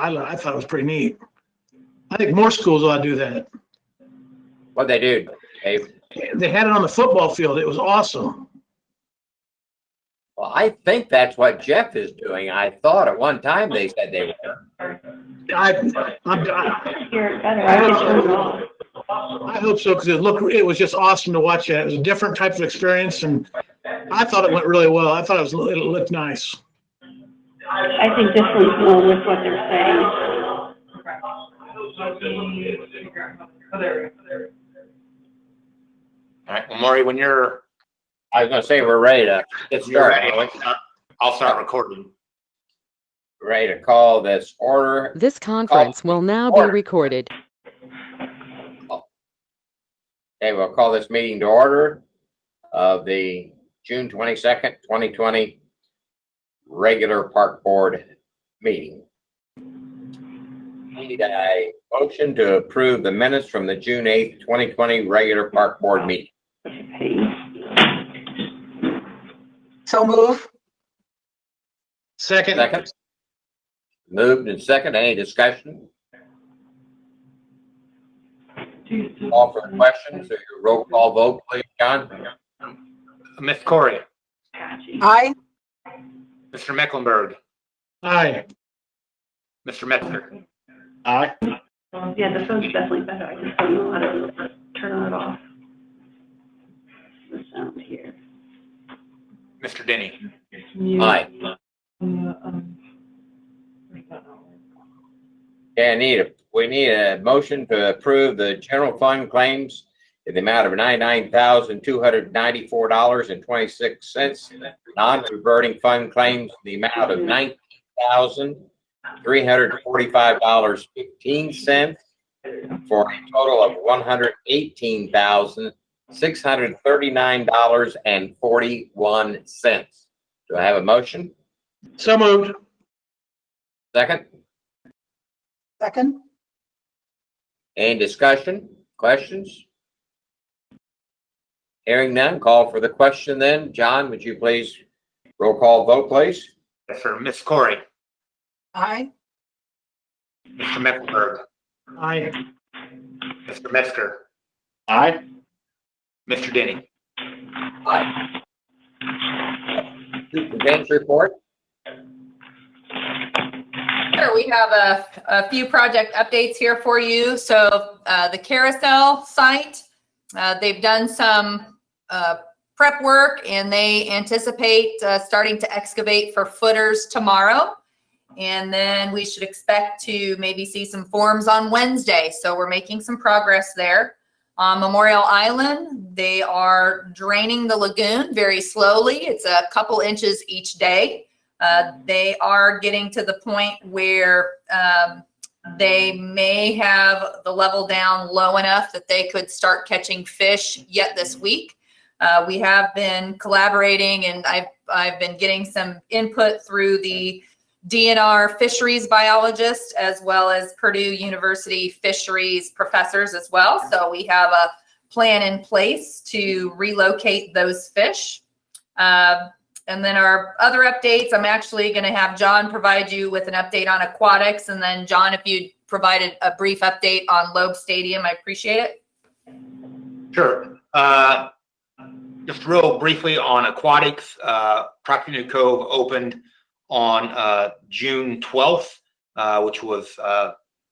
I thought it was pretty neat. I think more schools ought to do that. What they do, Dave? They had it on the football field. It was awesome. Well, I think that's what Jeff is doing. I thought at one time they said they were. I hope so, because it was just awesome to watch that. It was a different type of experience, and I thought it went really well. I thought it looked nice. I think this one's more with what they're saying. All right, well, Maury, when you're I was going to say we're ready to get started. I'll start recording. Ready to call this order. This conference will now be recorded. Okay, we'll call this meeting to order of the June 22nd, 2020 regular park board meeting. Need a motion to approve the minutes from the June 8th, 2020 regular park board meeting. So move. Second. Moved and second. Any discussion? Call for questions or your roll call vote, please, John. Ms. Corey. Aye. Mr. Mecklenburg. Aye. Mr. Metzger. Aye. Yeah, the phone's definitely better. I just don't know how to turn it off. The sound here. Mr. Denny. Aye. Okay, we need a motion to approve the general fund claims in the amount of $99,294.26. Non-reverting fund claims in the amount of $19,345.15 for a total of $118,639.41. Do I have a motion? So moved. Second? Second. Any discussion? Questions? Hearing none, call for the question then. John, would you please roll call vote, please? Yes, sir. Ms. Corey. Aye. Mr. Mecklenburg. Aye. Mr. Metzger. Aye. Mr. Denny. Aye. Superintendent's report. Sure, we have a few project updates here for you. So the carousel site, they've done some prep work and they anticipate starting to excavate for footers tomorrow. And then we should expect to maybe see some forms on Wednesday. So we're making some progress there. On Memorial Island, they are draining the lagoon very slowly. It's a couple inches each day. They are getting to the point where they may have the level down low enough that they could start catching fish yet this week. We have been collaborating and I've been getting some input through the DNR fisheries biologists as well as Purdue University fisheries professors as well. So we have a plan in place to relocate those fish. And then our other updates, I'm actually going to have John provide you with an update on aquatics. And then John, if you'd provided a brief update on Loeb Stadium, I appreciate it. Sure. Just real briefly on aquatics, Proctor Cove opened on June 12th, which was,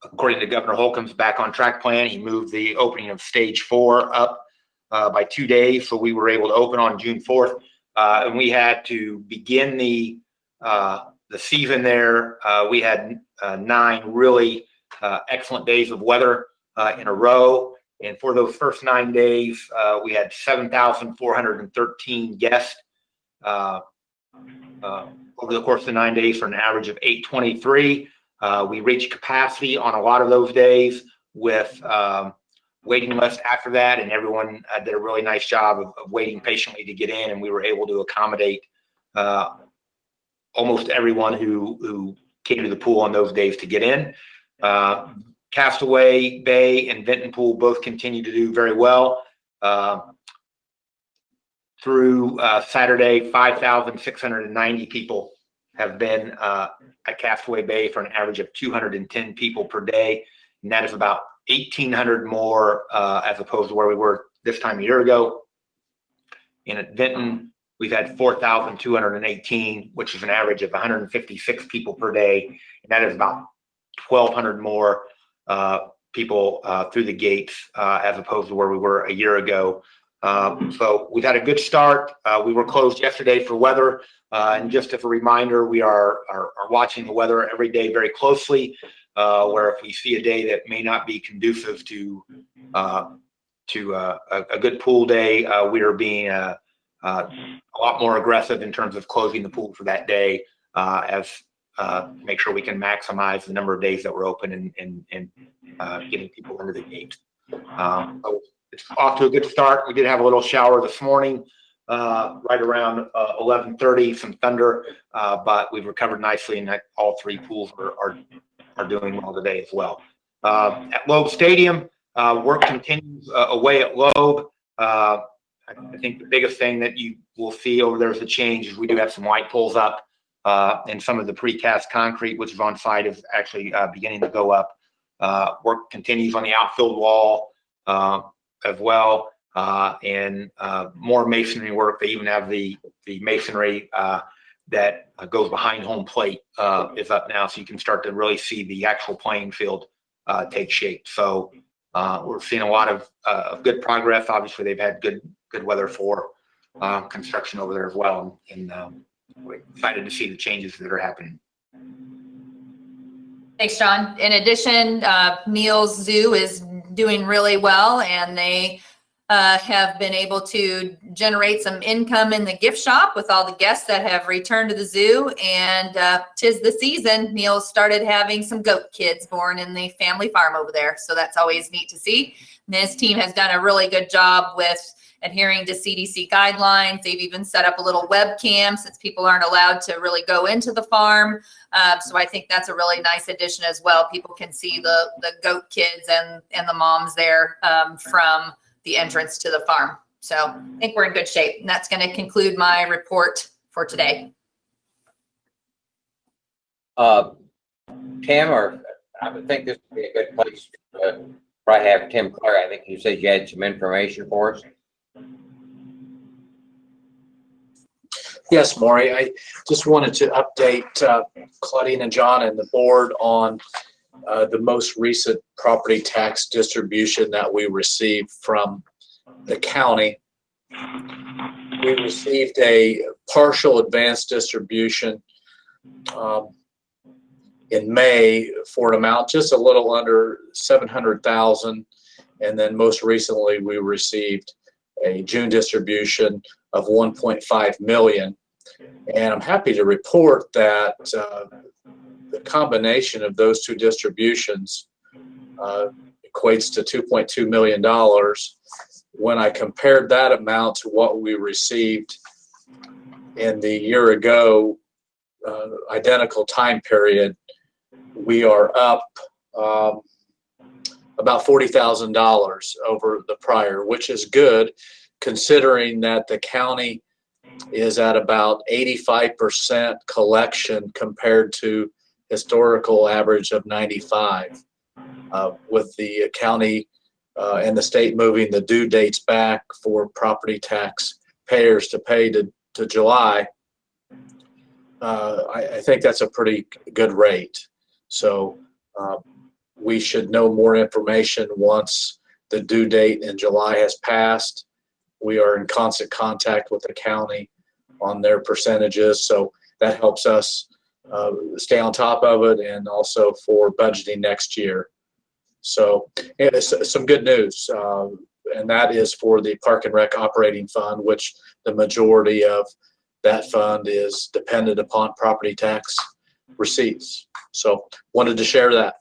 according to Governor Holcomb's back on track plan. He moved the opening of stage 4 up by 2 days. So we were able to open on June 4th. And we had to begin the season there. We had 9 really excellent days of weather in a row. And for those first 9 days, we had 7,413 guests over the course of the 9 days for an average of 823. We reached capacity on a lot of those days with waiting list after that, and everyone did a really nice job of waiting patiently to get in, and we were able to accommodate almost everyone who came to the pool on those days to get in. Castaway Bay and Benton Pool both continue to do very well. Through Saturday, 5,690 people have been at Castaway Bay for an average of 210 people per day. And that is about 1,800 more as opposed to where we were this time a year ago. And at Vinton, we've had 4,218, which is an average of 156 people per day. And that is about 1,200 more people through the gates as opposed to where we were a year ago. So we've had a good start. We were closed yesterday for weather. And just as a reminder, we are watching the weather every day very closely, where if we see a day that may not be conducive to a good pool day, we are being a lot more aggressive in terms of closing the pool for that day, as make sure we can maximize the number of days that we're open and getting people into the gate. So it's off to a good start. We did have a little shower this morning, right around 11:30, some thunder, but we've recovered nicely, and all three pools are doing well today as well. At Loeb Stadium, work continues away at Loeb. I think the biggest thing that you will see over there as a change is we do have some white poles up, and some of the precast concrete, which is on site, is actually beginning to go up. Work continues on the outfield wall as well, and more masonry work. They even have the masonry that goes behind home plate is up now, so you can start to really see the actual playing field take shape. So we're seeing a lot of good progress. Obviously, they've had good weather for construction over there as well, and we're excited to see the changes that are happening. Thanks, John. In addition, Neal's Zoo is doing really well, and they have been able to generate some income in the gift shop with all the guests that have returned to the zoo. And 'tis the season. Neal started having some goat kids born in the family farm over there, so that's always neat to see. And his team has done a really good job with adhering to CDC guidelines. They've even set up a little webcam since people aren't allowed to really go into the farm. So I think that's a really nice addition as well. People can see the goat kids and the moms there from the entrance to the farm. So I think we're in good shape. And that's going to conclude my report for today. Tim, or I would think this would be a good place to probably have Tim Clare. I think you said you had some information for us. Yes, Maury, I just wanted to update Claudine and John and the board on the most recent property tax distribution that we received from the county. We received a partial advance distribution in May for an amount just a little under $700,000, and then most recently we received a June distribution of $1.5 million. And I'm happy to report that the combination of those two distributions equates to $2.2 million. When I compared that amount to what we received in the year ago identical time period, we are up about $40,000 over the prior, which is good considering that the county is at about 85% collection compared to historical average of 95. With the county and the state moving the due dates back for property tax payers to pay to July, I think that's a pretty good rate. So we should know more information once the due date in July has passed. We are in constant contact with the county on their percentages, so that helps us stay on top of it, and also for budgeting next year. So it's some good news, and that is for the Park and Rec Operating Fund, which the majority of that fund is dependent upon property tax receipts. So wanted to share that.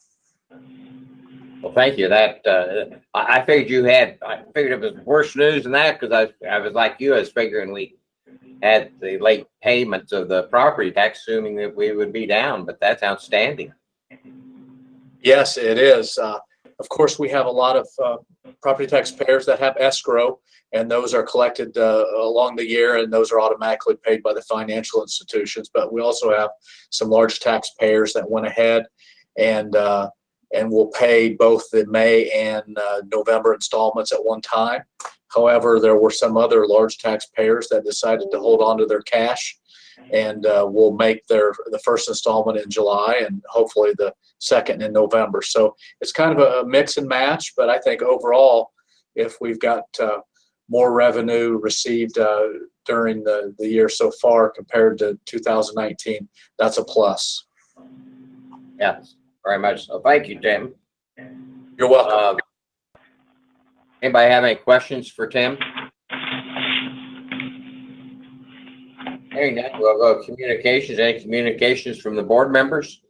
Well, thank you. That I figured it was worse news than that, because I was like you. I was figuring we had the late payments of the property tax, assuming that we would be down. But that's outstanding. Yes, it is. Of course, we have a lot of property taxpayers that have escrow, and those are collected along the year, and those are automatically paid by the financial institutions. But we also have some large taxpayers that went ahead and will pay both the May and November installments at one time. However, there were some other large taxpayers that decided to hold on to their cash and will make the first installment in July and hopefully the second in November. So it's kind of a mix and match, but I think overall, if we've got more revenue received during the year so far compared to 2019, that's a plus. Yes, very much so. Thank you, Tim. You're welcome. Anybody have any questions for Tim? Hearing none, we'll go to communications. Any communications from the board members?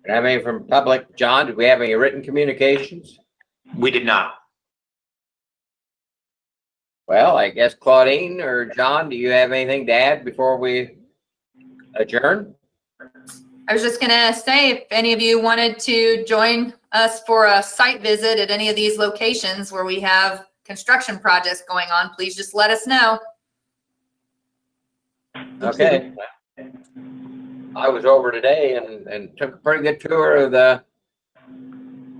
And have any from public? John, did we have any written communications? We did not. Well, I guess Claudine or John, do you have anything to add before we adjourn? I was just gonna say, if any of you wanted to join us for a site visit at any of these locations where we have construction projects going on, please just let us know. Okay. I was over today and took a pretty good tour of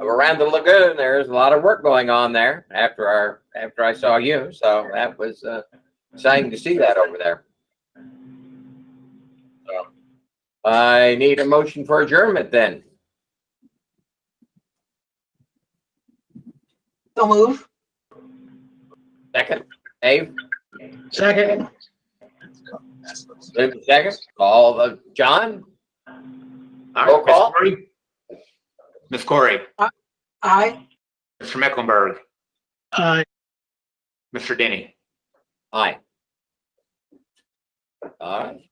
around the lagoon. There's a lot of work going on there after I saw you. So that was exciting to see that over there. So I need a motion for adjournment then. So move. Second, Dave. Second. Second. John. All Roll call. Ms. Corey, Aye. Mr. Mecklenburg, Mr. Denny. Aye. All right.